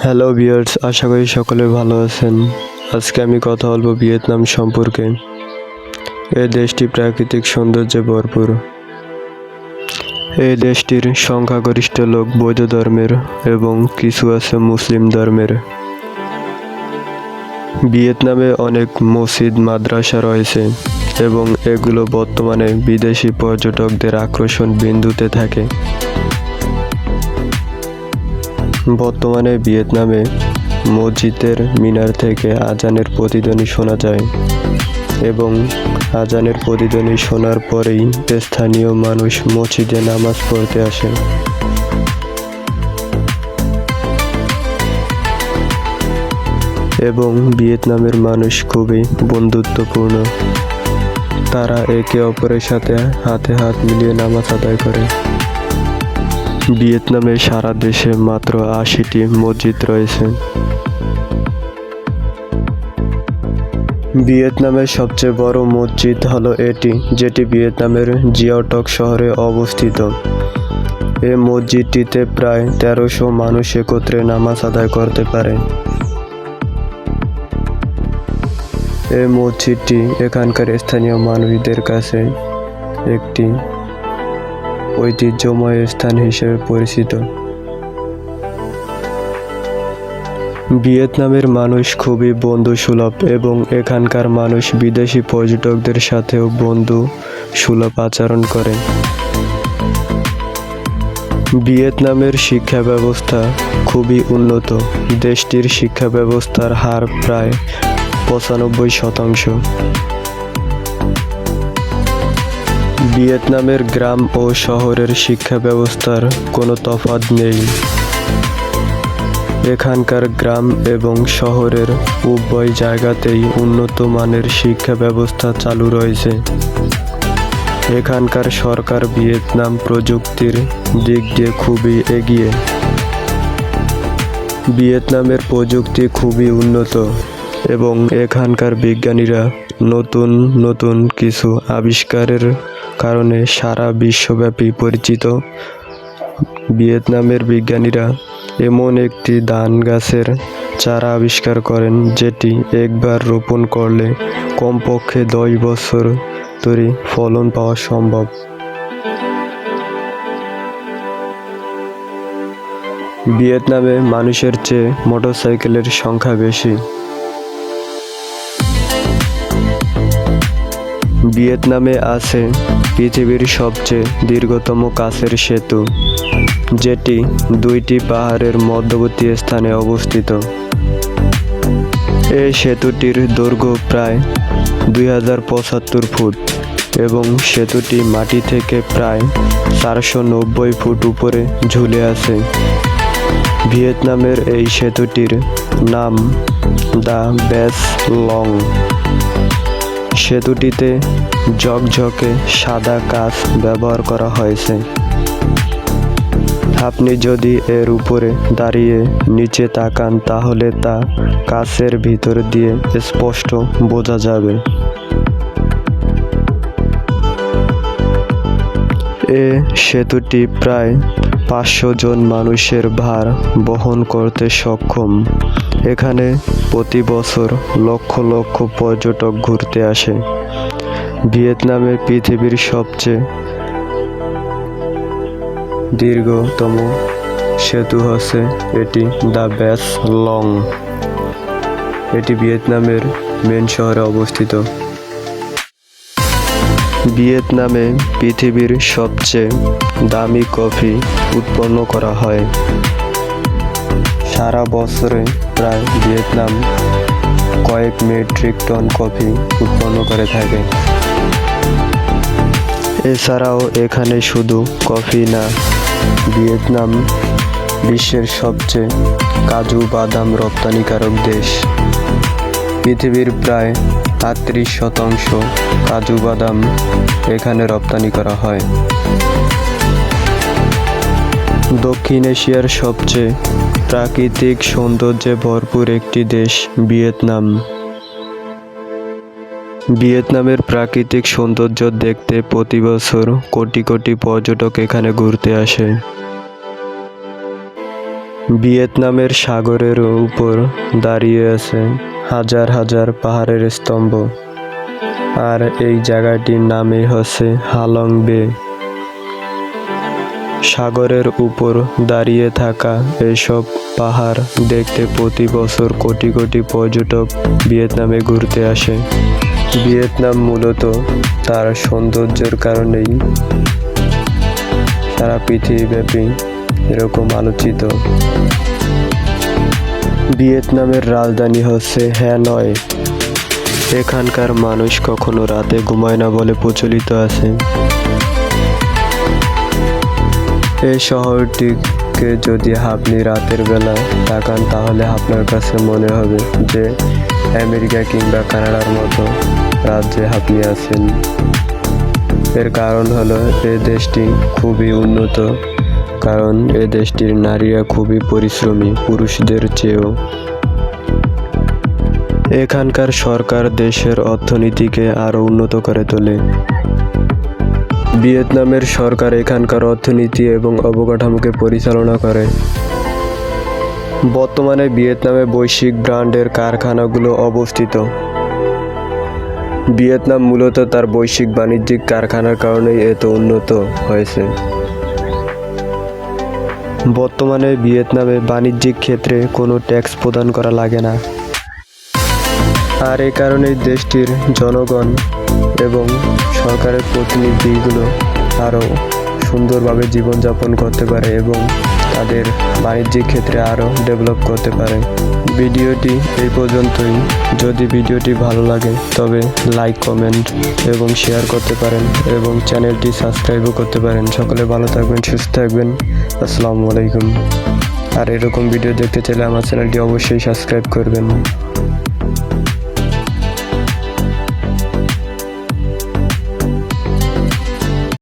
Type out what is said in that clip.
Hello viewers, আশা করি সকলে ভালো আছেন। আজকে আমি কথা বলবো ভিয়েতনাম সম্পর্কে। এই দেশটি প্রাকৃতিক সৌন্দর্যে ভরপুর। এই দেশটির সংখ্যাগরিষ্ঠ লোক বৌদ্ধ ধর্মের এবং কিছু আছে মুসলিম ধর্মের। ভিয়েতনামে অনেক মসজিদ মাদ্রাসা রয়েছে এবং এগুলো বর্তমানে বিদেশি পর্যটকদের আকর্ষণ বিন্দুতে থাকে। বর্তমানে ভিয়েতনামে মসজিদের মিনার থেকে আজানের প্রতিধ্বনি শোনা যায় এবং আজানের প্রতিধ্বনি শোনার পরেই স্থানীয় মানুষ মসজিদে নামাজ পড়তে আসে। এবং ভিয়েতনামের মানুষ খুবই বন্ধুত্বপূর্ণ। তারা একে অপরের সাথে হাতে হাত মিলিয়ে নামাজ আদায় করে। ভিয়েতনামে সারা দেশে মাত্র ৮০টি মসজিদ রয়েছে। ভিয়েতনামের সবচেয়ে বড় মসজিদ হলো এটি, যেটি ভিয়েতনামের জিয়াওটক শহরে অবস্থিত। এই মসজিদটিতে প্রায় ১৩০০ মানুষ একত্রে নামাজ আদায় করতে পারে। এই মসজিদটি এখানকার স্থানীয় মানুষদের কাছে একটি ঐতিহ্যময় স্থান হিসেবে পরিচিত। ভিয়েতনামের মানুষ খুবই বন্ধুসুলভ এবং এখানকার মানুষ বিদেশি পর্যটকদের সাথেও বন্ধুসুলভ আচরণ করে। ভিয়েতনামের শিক্ষা ব্যবস্থা খুবই উন্নত। দেশটির শিক্ষা ব্যবস্থার হার প্রায় ৯৫%। ভিয়েতনামের গ্রাম ও শহরের শিক্ষা ব্যবস্থার কোনো তফাৎ নেই। এখানকার গ্রাম এবং শহরের উভয় জায়গাতেই উন্নত মানের শিক্ষা ব্যবস্থা চালু রয়েছে। এখানকার সরকার ভিয়েতনাম প্রযুক্তির দিক দিয়ে খুবই এগিয়ে। ভিয়েতনামের প্রযুক্তি খুবই উন্নত এবং এখানকার বিজ্ঞানীরা নতুন নতুন কিছু আবিষ্কারের কারণে সারা বিশ্বব্যাপী পরিচিত। ভিয়েতনামের বিজ্ঞানীরা এমন একটি ধান গাছের চারা আবিষ্কার করেন যেটি একবার রোপণ করলে কমপক্ষে ১০ বছর ধরে ফলন পাওয়া সম্ভব। ভিয়েতনামে মানুষের চেয়ে মোটরসাইকেলের সংখ্যা বেশি। ভিয়েতনামে আছে পৃথিবীর সবচেয়ে দীর্ঘতম কাচের সেতু, যেটি ২টি পাহাড়ের মধ্যবর্তী স্থানে অবস্থিত। এই সেতুটির দৈর্ঘ্য প্রায় ২০৭৫ ফুট এবং সেতুটি মাটি থেকে প্রায় ৪৯০ ফুট উপরে ঝুলে আছে। ভিয়েতনামের এই সেতুটির নাম দ্য বেস লং। সেতুটিতে ঝকঝকে সাদা কাচ ব্যবহার করা হয়েছে। আপনি যদি এর উপরে দাঁড়িয়ে নিচে তাকান তাহলে তা কাচের ভিতর দিয়ে স্পষ্ট বোঝা যাবে। এ সেতুটি প্রায় ৫০০ জন মানুষের ভার বহন করতে সক্ষম। এখানে প্রতি বছর লক্ষ লক্ষ পর্যটক ঘুরতে আসে। ভিয়েতনামে পৃথিবীর সবচেয়ে দীর্ঘতম সেতু হচ্ছে এটি দ্য বেস লং। এটি ভিয়েতনামের মেন শহরে অবস্থিত। ভিয়েতনামে পৃথিবীর সবচেয়ে দামি কফি উৎপন্ন করা হয়। সারা বছরে প্রায় ভিয়েতনাম কয়েক মেট্রিক টন কফি উৎপন্ন করে থাকে। এছাড়াও এখানে শুধু কফি না, ভিয়েতনাম বিশ্বের সবচেয়ে কাজু বাদাম রপ্তানিকারক দেশ। পৃথিবীর প্রায় ৩৮% কাজু বাদাম এখানে রপ্তানি করা হয়। দক্ষিণ এশিয়ার সবচেয়ে প্রাকৃতিক সৌন্দর্যে ভরপুর একটি দেশ ভিয়েতনাম। ভিয়েতনামের প্রাকৃতিক সৌন্দর্য দেখতে প্রতি বছর কোটি কোটি পর্যটক এখানে ঘুরতে আসে। ভিয়েতনামের সাগরের উপর দাঁড়িয়ে আছে হাজার হাজার পাহাড়ের স্তম্ভ, আর এই জায়গাটির নামই হচ্ছে হালং বে। সাগরের উপর দাঁড়িয়ে থাকা এসব পাহাড় দেখতে প্রতি বছর কোটি কোটি পর্যটক ভিয়েতনামে ঘুরতে আসে। ভিয়েতনাম মূলত তার সৌন্দর্যের কারণেই সারা পৃথিবীব্যাপী এরকম আলোচিত। ভিয়েতনামের রাজধানী হচ্ছে হ্যানয়। এখানকার মানুষ কখনো রাতে ঘুমায় না বলে প্রচলিত আছে। এই শহরটিকে যদি আপনি রাতের বেলা তাকান তাহলে আপনার কাছে মনে হবে যে আমেরিকা কিংবা কানাডার মতো রাজ্যে আপনি আছেন। এর কারণ হলো এই দেশটি খুবই উন্নত, কারণ এই দেশটির নারীরা খুবই পরিশ্রমী পুরুষদের চেয়েও। এখানকার সরকার দেশের অর্থনীতিকে আরও উন্নত করে তোলে। ভিয়েতনামের সরকার এখানকার অর্থনীতি এবং অবকাঠামোকে পরিচালনা করে। বর্তমানে ভিয়েতনামে বৈশ্বিক ব্র্যান্ডের কারখানাগুলো অবস্থিত। ভিয়েতনাম মূলত তার বৈশ্বিক বাণিজ্যিক কারখানার কারণেই এত উন্নত হয়েছে। বর্তমানে ভিয়েতনামে বাণিজ্যিক ক্ষেত্রে কোনো ট্যাক্স প্রদান করা লাগে না, আর এই কারণেই দেশটির জনগণ এবং সরকারের প্রতিনিধিগুলো আরও সুন্দরভাবে জীবনযাপন করতে পারে এবং তাদের বাণিজ্যিক ক্ষেত্রে আরও ডেভেলপ করতে পারে। ভিডিওটি এই পর্যন্তই। যদি ভিডিওটি ভালো লাগে তবে লাইক, কমেন্ট এবং শেয়ার করতে পারেন এবং চ্যানেলটি সাবস্ক্রাইবও করতে পারেন। সকলে ভালো থাকবেন, সুস্থ থাকবেন। আসসালামু আলাইকুম। আর এরকম ভিডিও দেখতে চাইলে আমার চ্যানেলটি অবশ্যই সাবস্ক্রাইব করবেন।